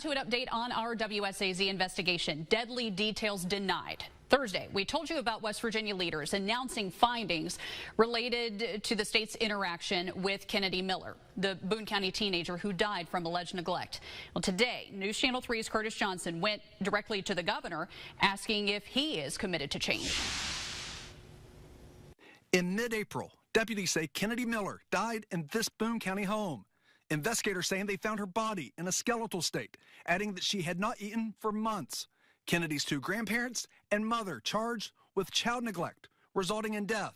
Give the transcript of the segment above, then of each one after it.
to an update on our WSAZ investigation. Deadly details denied. Thursday, we told you about West Virginia leaders announcing findings related to the state's interaction with Kennedy Miller, the Boone County teenager who died from alleged neglect. Well, today, News Channel 3's Curtis Johnson went directly to the governor asking if he is committed to change. In mid-April, deputies say Kennedy Miller died in this Boone County home. Investigators saying they found her body in a skeletal state, adding that she had not eaten for months. Kennedy's two grandparents and mother charged with child neglect, resulting in death.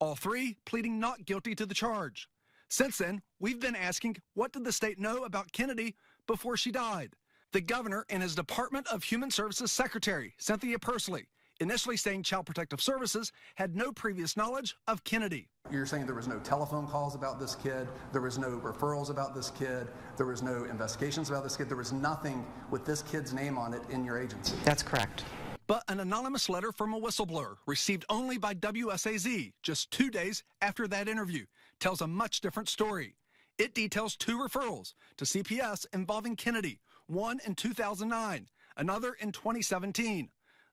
All three pleading not guilty to the charge. Since then, we've been asking, what did the state know about Kennedy before she died? The governor and his Department of Human Services Secretary, Cynthia Pursley, initially saying Child Protective Services had no previous knowledge of Kennedy. You're saying there was no telephone calls about this kid, there was no referrals about this kid, there was no investigations about this kid, there was nothing with this kid's name on it in your agency. That's correct. But an anonymous letter from a whistleblower received only by WSAZ just 2 days after that interview tells a much different story. It details two referrals to CPS involving Kennedy, one in 2009, another in 2017.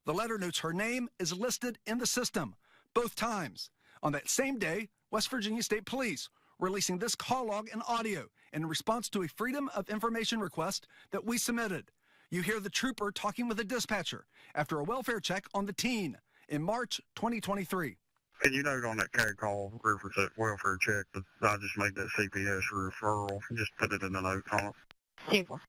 The letter notes her name is listed in the system, both times. On that same day, West Virginia State Police releasing this call log and audio in response to a Freedom of Information request that we submitted. You hear the trooper talking with a dispatcher after a welfare check on the teen in March 2023. And you note on that CAD call reference that welfare check that I just made that CPS referral. Just put it in the note column. Super.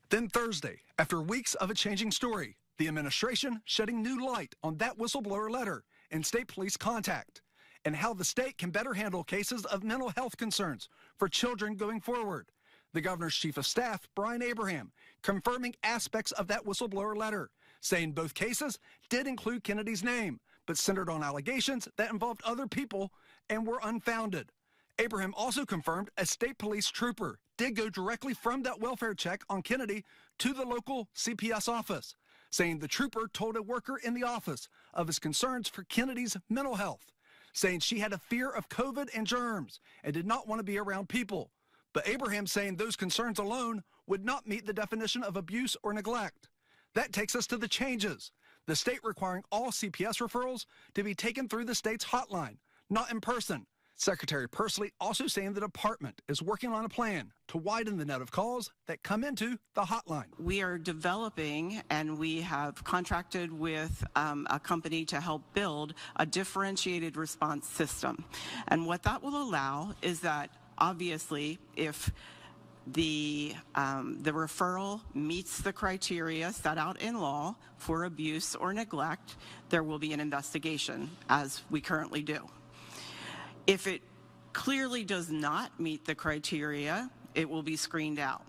Then Thursday, after weeks of a changing story, the administration shedding new light on that whistleblower letter and state police contact, and how the state can better handle cases of mental health concerns for children going forward. The governor's chief of staff, Brian Abraham, confirming aspects of that whistleblower letter, saying both cases did include Kennedy's name, but centered on allegations that involved other people and were unfounded. Abraham also confirmed a state police trooper did go directly from that welfare check on Kennedy to the local CPS office, saying the trooper told a worker in the office of his concerns for Kennedy's mental health, saying she had a fear of COVID and germs and did not want to be around people. But Abraham saying those concerns alone would not meet the definition of abuse or neglect. That takes us to the changes. The state requiring all CPS referrals to be taken through the state's hotline, not in person. Secretary Pursley also saying the department is working on a plan to widen the net of calls that come into the hotline. We are developing, and we have contracted with a company to help build a differentiated response system. And what that will allow is that, obviously, if the referral meets the criteria set out in law for abuse or neglect, there will be an investigation, as we currently do. If it clearly does not meet the criteria, it will be screened out.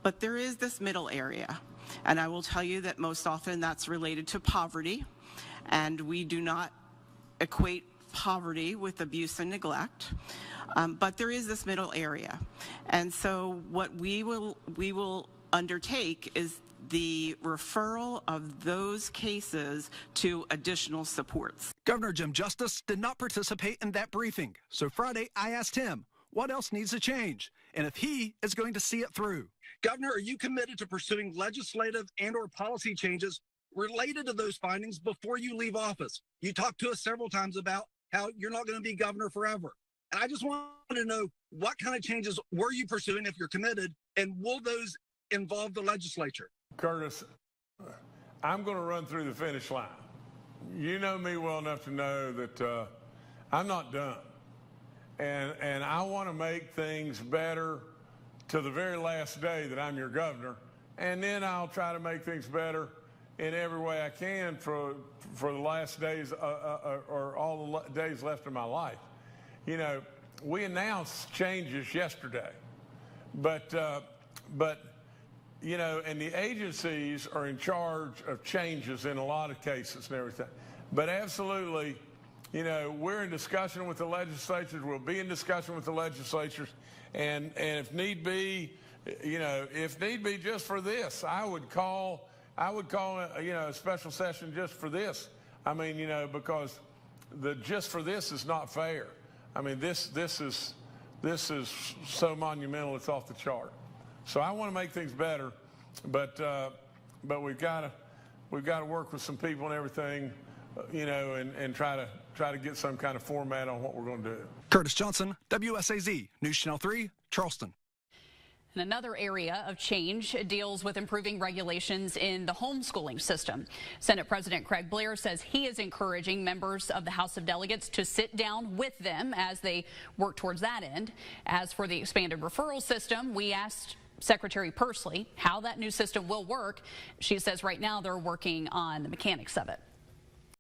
But there is this middle area, and I will tell you that most often that's related to poverty, and we do not equate poverty with abuse and neglect. But there is this middle area. And so what we will undertake is the referral of those cases to additional supports. Governor Jim Justice did not participate in that briefing. So Friday, I asked him what else needs to change and if he is going to see it through. Governor, are you committed to pursuing legislative and or policy changes related to those findings before you leave office? You talked to us several times about how you're not going to be governor forever. And I just wanted to know, what kind of changes were you pursuing if you're committed, and will those involve the legislature? Curtis, I'm going to run through the finish line. You know me well enough to know that I'm not done. And I want to make things better to the very last day that I'm your governor. And then I'll try to make things better in every way I can for the last days or all the days left of my life. You know, we announced changes yesterday, but you know, and the agencies are in charge of changes in a lot of cases and everything. But absolutely, you know, we're in discussion with the legislatures. We'll be in discussion with the legislatures, and if need be, you know, if need be, just for this, I would call you know, a special session just for this. I mean, you know, because the just for this is not fair. I mean, this is so monumental, it's off the chart. So I want to make things better, But we've got to work with some people and everything, you know, and try to get some kind of format on what we're going to do. Curtis Johnson, WSAZ News Channel 3, Charleston. And another area of change deals with improving regulations in the homeschooling system. Senate President Craig Blair says he is encouraging members of the House of Delegates to sit down with them as they work towards that end. As for the expanded referral system, we asked Secretary Pursley how that new system will work. She says right now they're working on the mechanics of it.